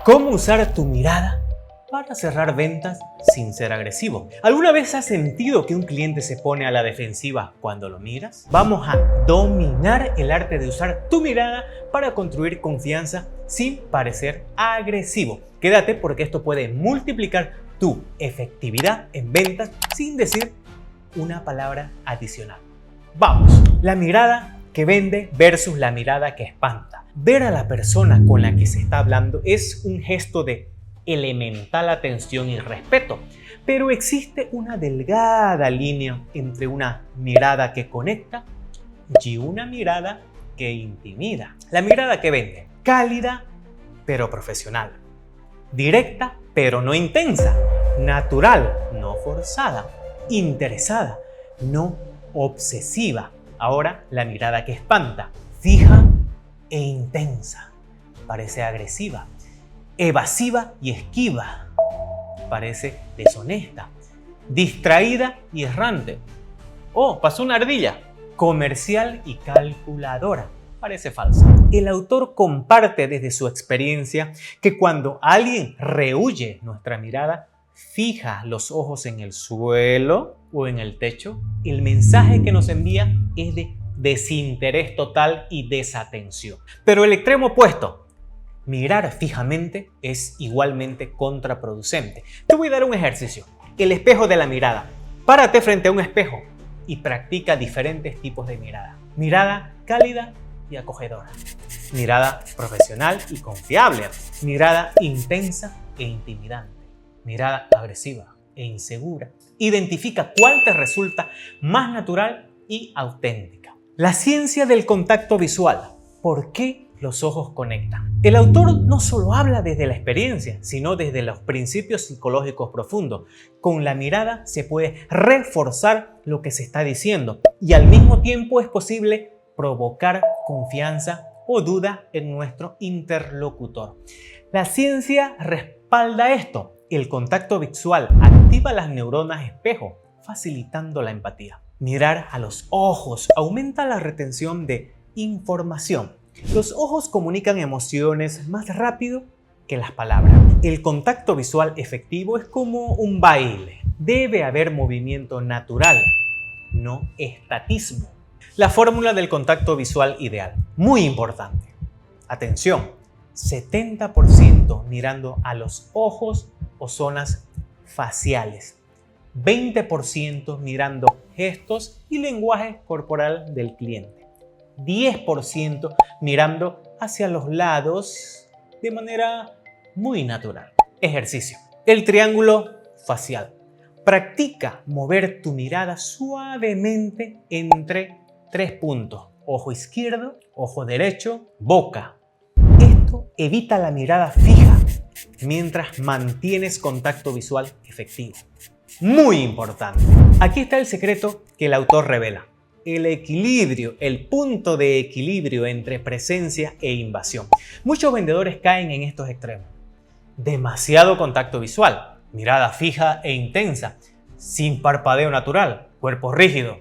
¿Cómo usar tu mirada para cerrar ventas sin ser agresivo? ¿Alguna vez has sentido que un cliente se pone a la defensiva cuando lo miras? Vamos a dominar el arte de usar tu mirada para construir confianza sin parecer agresivo. Quédate porque esto puede multiplicar tu efectividad en ventas sin decir una palabra adicional. Vamos, la mirada que vende versus la mirada que espanta. Ver a la persona con la que se está hablando es un gesto de elemental atención y respeto, pero existe una delgada línea entre una mirada que conecta y una mirada que intimida. La mirada que vende, cálida pero profesional, directa pero no intensa, natural, no forzada, interesada, no obsesiva. Ahora la mirada que espanta, fija e intensa, parece agresiva, evasiva y esquiva, parece deshonesta, distraída y errante. Oh, pasó una ardilla. Comercial y calculadora, parece falsa. El autor comparte desde su experiencia que cuando alguien rehúye nuestra mirada, fija los ojos en el suelo o en el techo, el mensaje que nos envía es de desinterés total y desatención. Pero el extremo opuesto, mirar fijamente, es igualmente contraproducente. Te voy a dar un ejercicio. El espejo de la mirada. Párate frente a un espejo y practica diferentes tipos de mirada. Mirada cálida y acogedora. Mirada profesional y confiable. Mirada intensa e intimidante. Mirada agresiva e insegura. Identifica cuál te resulta más natural y auténtica. La ciencia del contacto visual. ¿Por qué los ojos conectan? El autor no solo habla desde la experiencia, sino desde los principios psicológicos profundos. Con la mirada se puede reforzar lo que se está diciendo y al mismo tiempo es posible provocar confianza o duda en nuestro interlocutor. La ciencia respalda esto. El contacto visual activa las neuronas espejo, facilitando la empatía. Mirar a los ojos aumenta la retención de información. Los ojos comunican emociones más rápido que las palabras. El contacto visual efectivo es como un baile. Debe haber movimiento natural, no estatismo. La fórmula del contacto visual ideal. Muy importante. Atención, 70% mirando a los ojos o zonas faciales. 20% mirando gestos y lenguaje corporal del cliente. 10% mirando hacia los lados de manera muy natural. Ejercicio. El triángulo facial. Practica mover tu mirada suavemente entre 3 puntos. Ojo izquierdo, ojo derecho, boca. Esto evita la mirada fija mientras mantienes contacto visual efectivo. Muy importante. Aquí está el secreto que el autor revela. El equilibrio, el punto de equilibrio entre presencia e invasión. Muchos vendedores caen en estos extremos. Demasiado contacto visual, mirada fija e intensa, sin parpadeo natural, cuerpo rígido,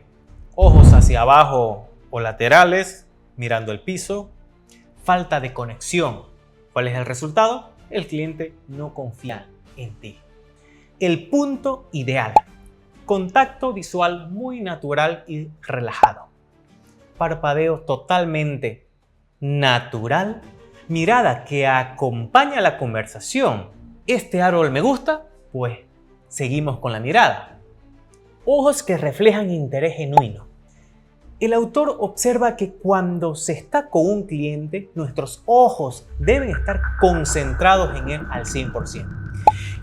ojos hacia abajo o laterales, mirando el piso, falta de conexión. ¿Cuál es el resultado? El cliente no confía en ti. El punto ideal. Contacto visual muy natural y relajado. Parpadeo totalmente natural. Mirada que acompaña la conversación. ¿Este árbol me gusta? Pues seguimos con la mirada. Ojos que reflejan interés genuino. El autor observa que cuando se está con un cliente, nuestros ojos deben estar concentrados en él al 100%.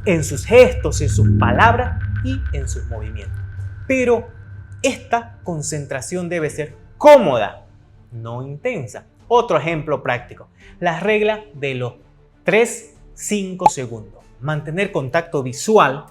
En sus gestos, en sus palabras y en sus movimientos. Pero esta concentración debe ser cómoda, no intensa. Otro ejemplo práctico. La regla de los 3-5 segundos. Mantener contacto visual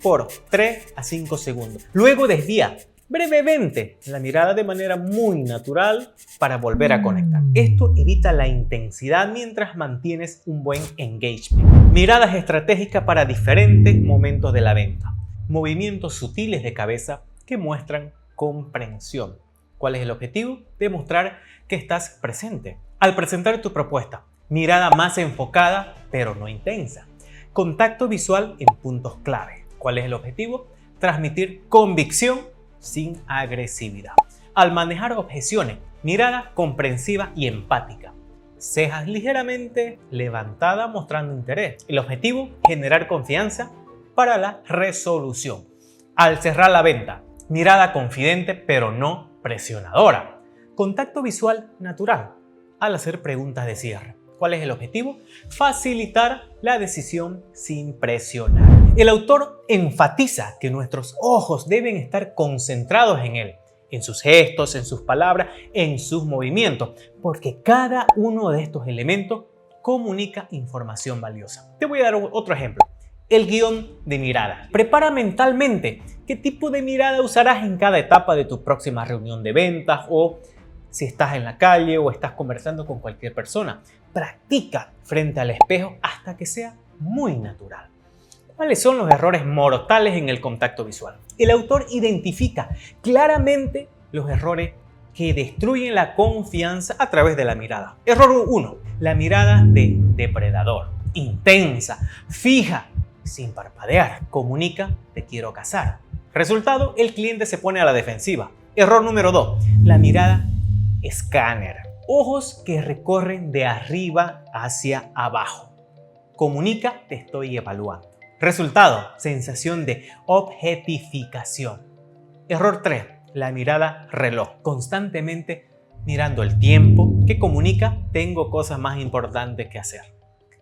por 3 a 5 segundos. Luego desvía brevemente la mirada de manera muy natural para volver a conectar. Esto evita la intensidad mientras mantienes un buen engagement. Miradas estratégicas para diferentes momentos de la venta. Movimientos sutiles de cabeza que muestran comprensión. ¿Cuál es el objetivo? Demostrar que estás presente. Al presentar tu propuesta, Mirada más enfocada, pero no intensa. Contacto visual en puntos clave. ¿Cuál es el objetivo? Transmitir convicción sin agresividad. Al manejar objeciones, mirada comprensiva y empática. Cejas ligeramente levantadas mostrando interés. El objetivo, generar confianza para la resolución. Al cerrar la venta, mirada confidente pero no presionadora. Contacto visual natural al hacer preguntas de cierre. ¿Cuál es el objetivo? Facilitar la decisión sin presionar. El autor enfatiza que nuestros ojos deben estar concentrados en él, en sus gestos, en sus palabras, en sus movimientos, porque cada uno de estos elementos comunica información valiosa. Te voy a dar otro ejemplo. El guión de mirada. Prepara mentalmente qué tipo de mirada usarás en cada etapa de tu próxima reunión de ventas o si estás en la calle o estás conversando con cualquier persona. Practica frente al espejo hasta que sea muy natural. ¿Cuáles son los errores mortales en el contacto visual? El autor identifica claramente los errores que destruyen la confianza a través de la mirada. Error 1. La mirada de depredador. Intensa, fija, sin parpadear. Comunica, te quiero cazar. Resultado, el cliente se pone a la defensiva. Error número 2. La mirada escáner. Ojos que recorren de arriba hacia abajo. Comunica, te estoy evaluando. Resultado, sensación de objetificación. Error 3. La mirada reloj. Constantemente mirando el tiempo, que comunica, tengo cosas más importantes que hacer.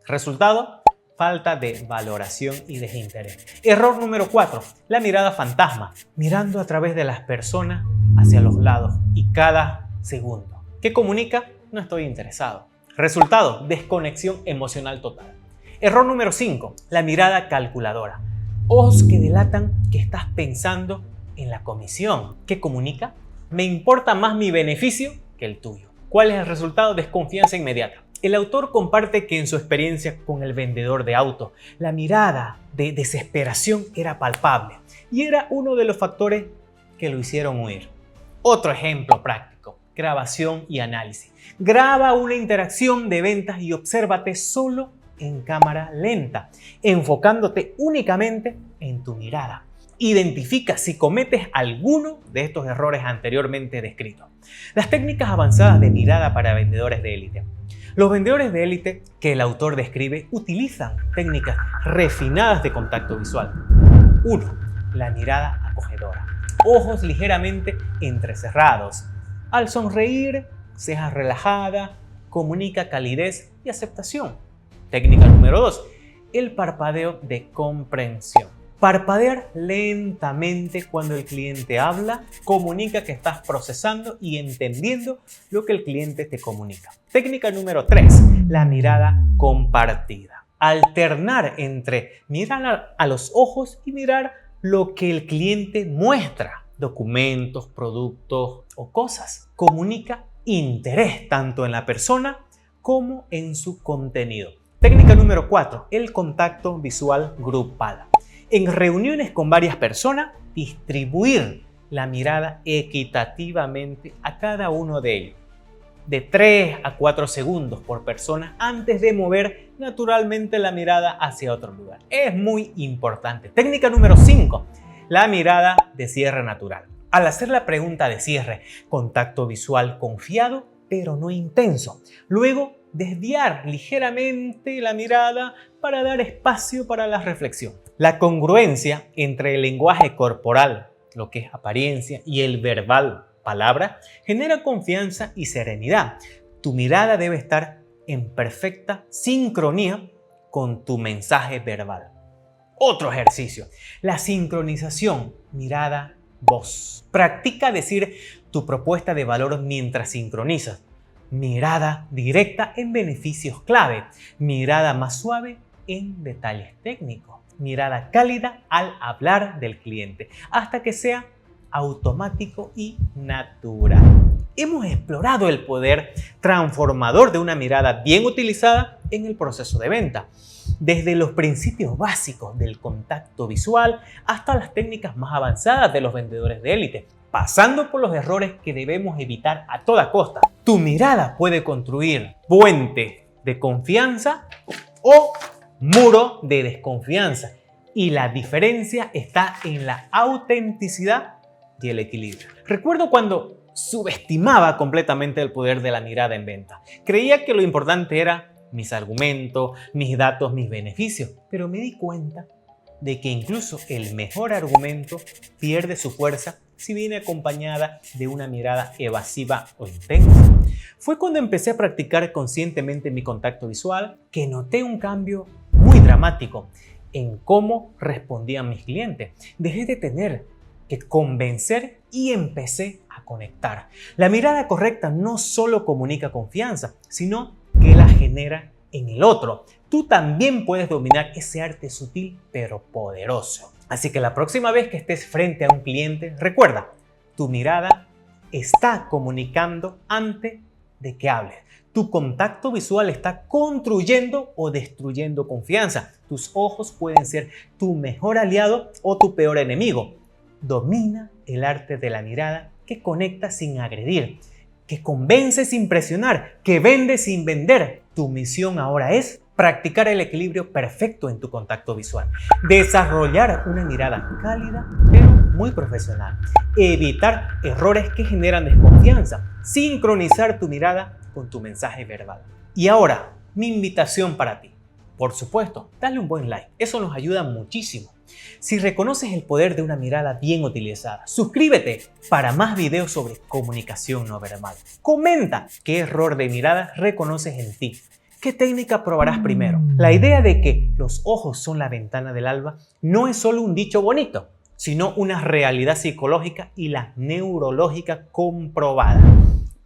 Resultado, falta de valoración y desinterés. Error número 4. La mirada fantasma. Mirando a través de las personas hacia los lados y cada segundo. ¿Qué comunica? No estoy interesado. Resultado, desconexión emocional total. Error número 5. La mirada calculadora. Ojos que delatan que estás pensando en la comisión. ¿Qué comunica? Me importa más mi beneficio que el tuyo. ¿Cuál es el resultado? Desconfianza inmediata. El autor comparte que en su experiencia con el vendedor de autos, la mirada de desesperación era palpable y era uno de los factores que lo hicieron huir. Otro ejemplo práctico, grabación y análisis. Graba una interacción de ventas y obsérvate solo en cámara lenta, enfocándote únicamente en tu mirada. Identifica si cometes alguno de estos errores anteriormente descritos. Las técnicas avanzadas de mirada para vendedores de élite. Los vendedores de élite que el autor describe utilizan técnicas refinadas de contacto visual. 1. La mirada acogedora. Ojos ligeramente entrecerrados. Al sonreír, cejas relajadas, comunica calidez y aceptación. Técnica número 2. El parpadeo de comprensión. Parpadear lentamente cuando el cliente habla comunica que estás procesando y entendiendo lo que el cliente te comunica. Técnica número 3. La mirada compartida. Alternar entre mirar a los ojos y mirar lo que el cliente muestra. Documentos, productos o cosas. Comunica interés tanto en la persona como en su contenido. Técnica número 4. El contacto visual grupal. En reuniones con varias personas, distribuir la mirada equitativamente a cada uno de ellos. De 3 a 4 segundos por persona antes de mover naturalmente la mirada hacia otro lugar. Es muy importante. Técnica número 5. La mirada de cierre natural. Al hacer la pregunta de cierre, contacto visual confiado pero no intenso. Luego, desviar ligeramente la mirada para dar espacio para la reflexión. La congruencia entre el lenguaje corporal, lo que es apariencia, y el verbal, palabra, genera confianza y serenidad. Tu mirada debe estar en perfecta sincronía con tu mensaje verbal. Otro ejercicio, la sincronización, mirada, voz. Practica decir tu propuesta de valor mientras sincronizas. Mirada directa en beneficios clave. Mirada más suave en detalles técnicos. Mirada cálida al hablar del cliente, hasta que sea automático y natural. Hemos explorado el poder transformador de una mirada bien utilizada en el proceso de venta, desde los principios básicos del contacto visual hasta las técnicas más avanzadas de los vendedores de élite, pasando por los errores que debemos evitar a toda costa. Tu mirada puede construir puentes de confianza o muro de desconfianza. Y la diferencia está en la autenticidad y el equilibrio. Recuerdo cuando subestimaba completamente el poder de la mirada en venta. Creía que lo importante era mis argumentos, mis datos, mis beneficios, pero me di cuenta de que incluso el mejor argumento pierde su fuerza si viene acompañada de una mirada evasiva o intensa. Fue cuando empecé a practicar conscientemente mi contacto visual que noté un cambio muy dramático en cómo respondían mis clientes. Dejé de tener que convencer y empecé a conectar. La mirada correcta no solo comunica confianza, sino que la genera en el otro. Tú también puedes dominar ese arte sutil pero poderoso. Así que la próxima vez que estés frente a un cliente, recuerda, tu mirada está comunicando antes de que hables. Tu contacto visual está construyendo o destruyendo confianza. Tus ojos pueden ser tu mejor aliado o tu peor enemigo. Domina el arte de la mirada que conecta sin agredir, que convence sin presionar, que vende sin vender. Tu misión ahora es practicar el equilibrio perfecto en tu contacto visual. Desarrollar una mirada cálida pero muy profesional. Evitar errores que generan desconfianza. Sincronizar tu mirada con tu mensaje verbal. Y ahora, mi invitación para ti. Por supuesto, dale un buen like. Eso nos ayuda muchísimo. Si reconoces el poder de una mirada bien utilizada, suscríbete para más videos sobre comunicación no verbal. Comenta qué error de mirada reconoces en ti. ¿Qué técnica probarás primero? La idea de que los ojos son la ventana del alba no es solo un dicho bonito, sino una realidad psicológica y la neurológica comprobada.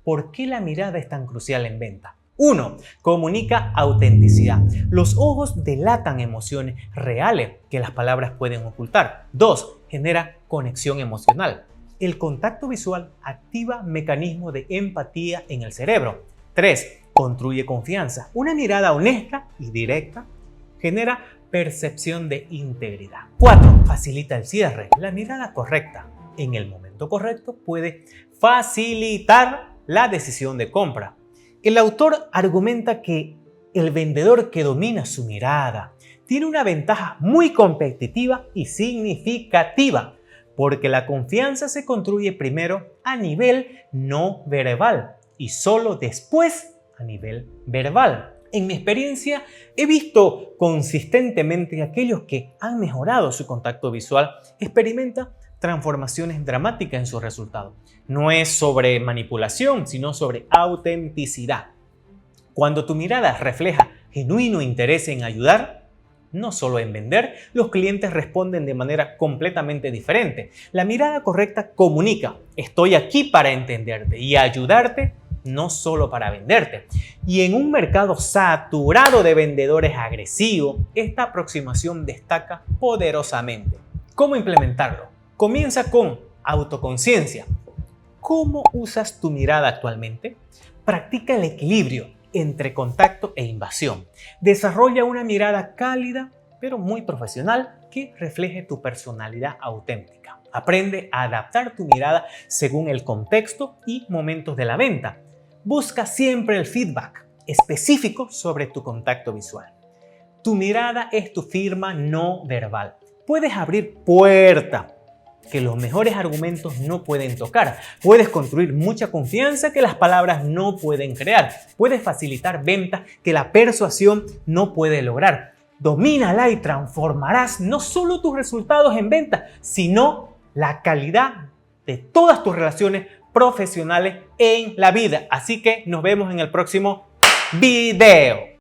¿Por qué la mirada es tan crucial en venta? 1. Comunica autenticidad. Los ojos delatan emociones reales que las palabras pueden ocultar. 2. Genera conexión emocional. El contacto visual activa mecanismos de empatía en el cerebro. 3. Construye confianza. Una mirada honesta y directa genera percepción de integridad. 4. Facilita el cierre. La mirada correcta en el momento correcto puede facilitar la decisión de compra. El autor argumenta que el vendedor que domina su mirada tiene una ventaja muy competitiva y significativa, porque la confianza se construye primero a nivel no verbal y solo después a nivel verbal. En mi experiencia, he visto consistentemente que aquellos que han mejorado su contacto visual experimentan transformaciones dramáticas en sus resultados. No es sobre manipulación, sino sobre autenticidad. Cuando tu mirada refleja genuino interés en ayudar, no solo en vender, los clientes responden de manera completamente diferente. La mirada correcta comunica: estoy aquí para entenderte y ayudarte, no solo para venderte. Y en un mercado saturado de vendedores agresivos, esta aproximación destaca poderosamente. ¿Cómo implementarlo? Comienza con autoconciencia. ¿Cómo usas tu mirada actualmente? Practica el equilibrio entre contacto e invasión. Desarrolla una mirada cálida, pero muy profesional, que refleje tu personalidad auténtica. Aprende a adaptar tu mirada según el contexto y momentos de la venta. Busca siempre el feedback específico sobre tu contacto visual. Tu mirada es tu firma no verbal. Puedes abrir puertas que los mejores argumentos no pueden tocar. Puedes construir mucha confianza que las palabras no pueden crear. Puedes facilitar ventas que la persuasión no puede lograr. Domínala y transformarás no solo tus resultados en ventas, sino la calidad de todas tus relaciones profesionales en la vida. Así que nos vemos en el próximo video.